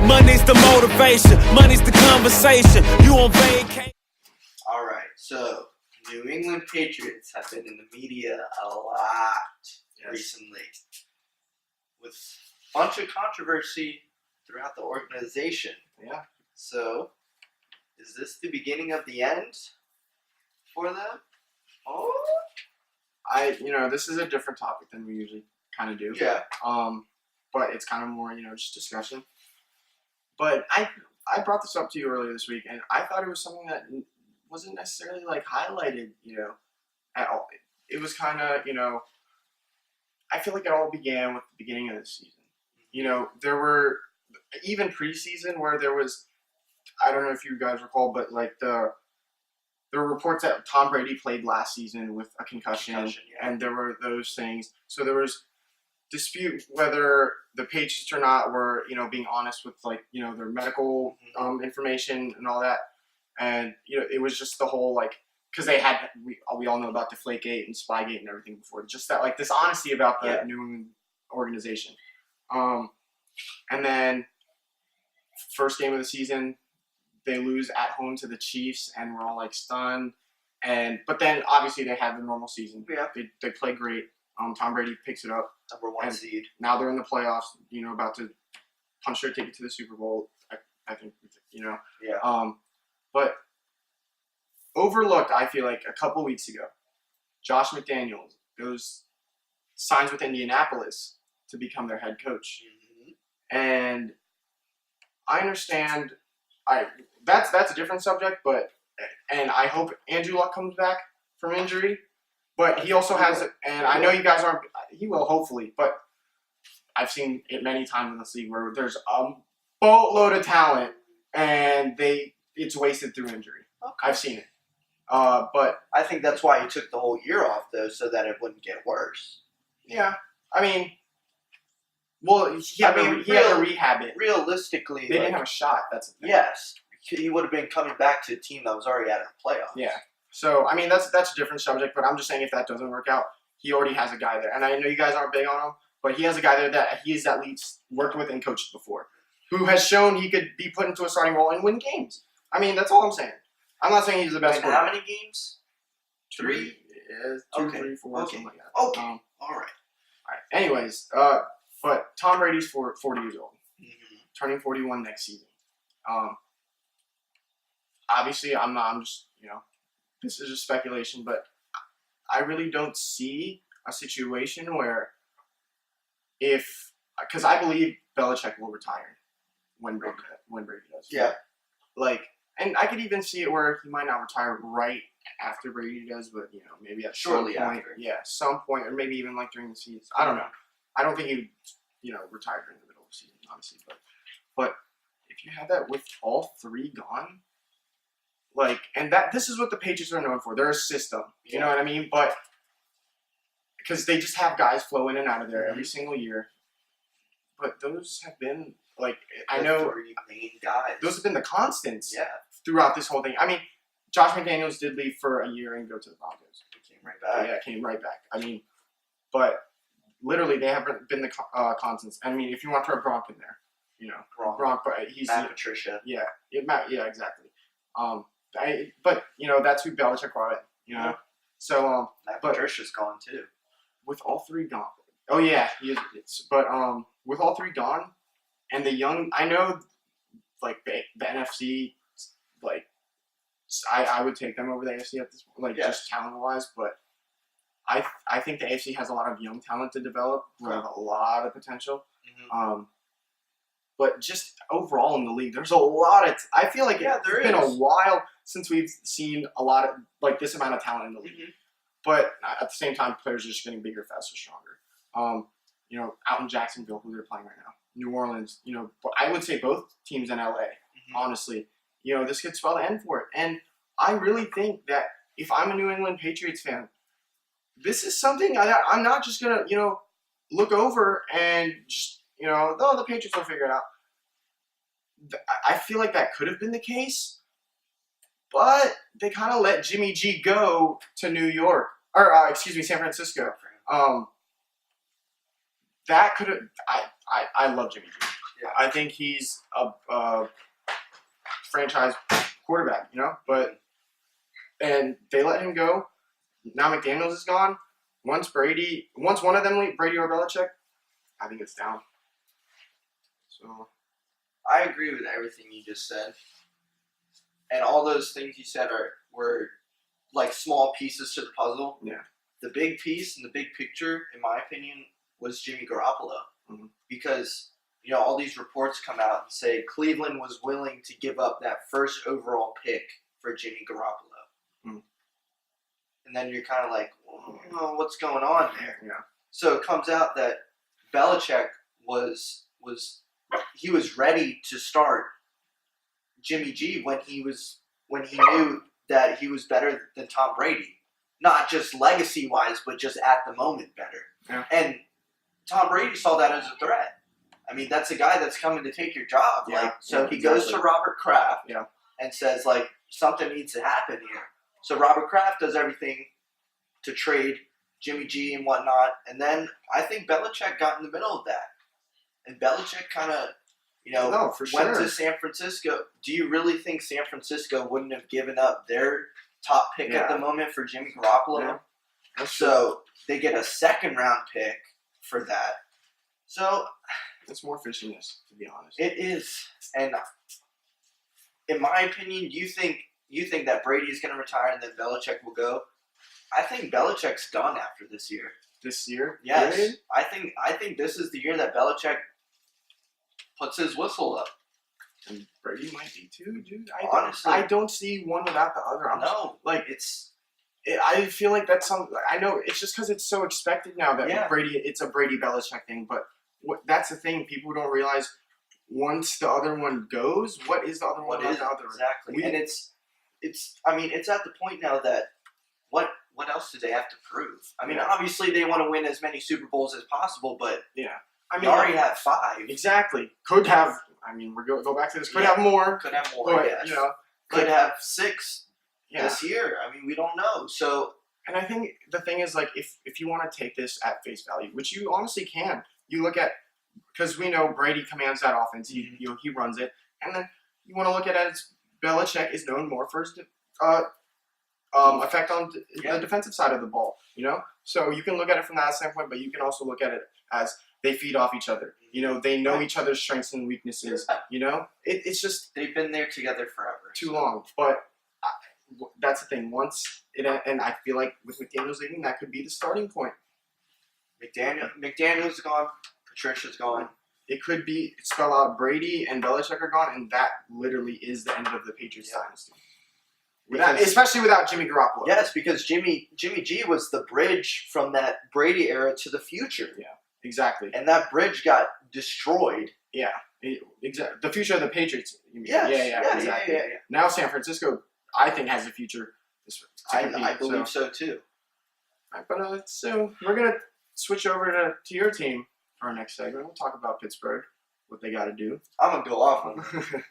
Money's the motivation, money's the conversation. You on vacation. All right, so New England Patriots have been in the media a lot recently, with a bunch of controversy throughout the organization. Yeah. So, is this the beginning of the end for them? Oh, this is a different topic than we usually kind of do. yeah. But it's kind of more, just discussion. But I brought this up to you earlier this week, and I thought it was something that wasn't necessarily highlighted, at all. It was kind of, I feel like it all began with the beginning of the season. There were even preseason where there was, I don't know if you guys recall, but there were reports that Tom Brady played last season with a concussion and there were those things. So there was dispute whether the Patriots or not were, being honest with their medical information and all that. And it was just the whole because they had we all know about Deflategate and Spygate and everything before. Just that dishonesty about the New England organization. And then first game of the season, they lose at home to the Chiefs, and we're all stunned. But then obviously they had the normal season. Yeah. They play great. Tom Brady picks it up. Number one seed. Now they're in the playoffs. About to punch their ticket to the Super Bowl. I think. Yeah. But overlooked, I feel like a couple weeks ago, Josh McDaniels signs with Indianapolis to become their head coach, and I understand. That's a different subject, and I hope Andrew Luck comes back from injury. But he also has, and I know you guys aren't. He will hopefully, but I've seen it many times in this league where there's a boatload of talent and it's wasted through injury. Okay. I've seen it. But I think that's why he took the whole year off, though, so that it wouldn't get worse. Yeah, he had to rehab it. Realistically, they didn't have a shot. That's the thing. Yes, he would have been coming back to a team that was already out of the playoffs. Yeah. So that's a different subject. But I'm just saying, if that doesn't work out, he already has a guy there, and I know you guys aren't big on him, but he has a guy there that he's at least worked with and coached before, who has shown he could be put into a starting role and win games. That's all I'm saying. I'm not saying he's the best. How many games? 3? Yeah, 2, 3, 4, something like that. Okay. All right. Anyways, but Tom Brady's 40 years old, turning 41 next season. Obviously, I'm just, this is just speculation, but I really don't see a situation where because I believe Belichick will retire when Brady does. Yeah. And I could even see it where he might not retire right after Brady does, but maybe at shortly some point. After. Yeah, some point, or maybe even during the season. I don't know. I don't think he retire during the middle of the season, honestly. But if you have that with all three gone, and this is what the Patriots are known for. They're a system. You know what I mean? But because they just have guys flow in and out of there every single year. But those have been I know 3 main guys. those have been the constants. Yeah. Throughout this whole thing. Josh McDaniels did leave for a year and go to the Broncos. He came right back. Yeah, came right back. But literally they haven't been the constants. If you want to throw Gronk in there, Gronk, but he's Matt Patricia. Yeah, exactly. But that's who Belichick brought in. So Matt Patricia's gone too. With all three gone. Oh yeah, he is. But with all three gone, and the young, I know, the NFC, I would take them over the AFC at this point, just talent wise. But I think the AFC has a lot of young talent to develop who have a lot of potential. But just overall in the league, there's a lot of. I feel like it's been a while since we've seen a lot of this amount of talent in the league. But at the same time, players are just getting bigger, faster, stronger. Out in Jacksonville, who they're playing right now, New Orleans. I would say both teams in LA. Honestly, this could spell the end for it. And I really think that if I'm a New England Patriots fan, this is something I'm not just gonna look over and just. The Patriots will figure it out. I feel like that could have been the case, but they kind of let Jimmy G go to New York, or San Francisco. That could have. I love Jimmy G. Yeah. I think he's a franchise quarterback, but and they let him go. Now McDaniels is gone. Once one of them leave, Brady or Belichick, I think it's down. So I agree with everything you just said, and all those things you said were like small pieces to the puzzle. Yeah. The big piece and the big picture, in my opinion, was Jimmy Garoppolo, because all these reports come out and say Cleveland was willing to give up that first overall pick for Jimmy Garoppolo, and then you're kind of like, well, what's going on there? Yeah. So it comes out that Belichick was ready to start Jimmy G when he knew that he was better than Tom Brady, not just legacy wise, but just at the moment better. Yeah. And Tom Brady saw that as a threat. I mean, that's a guy that's coming to take your job. Yeah. He goes to Robert Kraft and says, something needs to happen here. So Robert Kraft does everything to trade Jimmy G and whatnot. And then I think Belichick got in the middle of that. And Belichick kind of, went to San Francisco. Do you really think San Francisco wouldn't have given up their top pick at the moment for Jimmy Garoppolo? Yeah. So they get a second-round pick for that. So it's more fishiness, to be honest. it is. And in my opinion, you think that Brady's going to retire and then Belichick will go? I think Belichick's done after this year. This year? Yes. Really? I think this is the year that Belichick puts his whistle up. And Brady might be too, dude. Honestly, I don't see one without the other. I feel like that's something. I know it's just because it's so expected now that it's a Brady Belichick thing. But that's the thing. People don't realize once the other one goes, what is the other one without the other? Exactly. And it's at the point now that what else do they have to prove? I mean, obviously they want to win as many Super Bowls as possible, but you already have 5. Exactly. Could have. I mean, go back to this. Could have more. Could have more. But, yes. Could have 6 this year. I mean, we don't know. So, and I think the thing is, if you want to take this at face value, which you honestly can, you look at, because we know Brady commands that offense. He runs it, and then you want to look at it as Belichick is known more for his effect on the defensive side of the ball. So you can look at it from that standpoint, but you can also look at it as they feed off each other. They know each other's strengths and weaknesses. It's just they've been there together forever. Too long. But that's the thing. And I feel like with McDaniels leaving, that could be the starting point. McDaniels gone. Patricia's gone. It could be spell out Brady and Belichick are gone, and that literally is the end of the Patriots dynasty. Especially without Jimmy Garoppolo. Yes, because Jimmy G was the bridge from that Brady era to the future. Yeah, exactly. And that bridge got destroyed. Yeah, exactly. The future of the Patriots. Yes. Yeah, exactly. Yeah. Now San Francisco, I think, has a future. I believe so too. Right, but so we're gonna switch over to your team for our next segment. We'll talk about Pittsburgh, what they got to do. I'm gonna go off on them.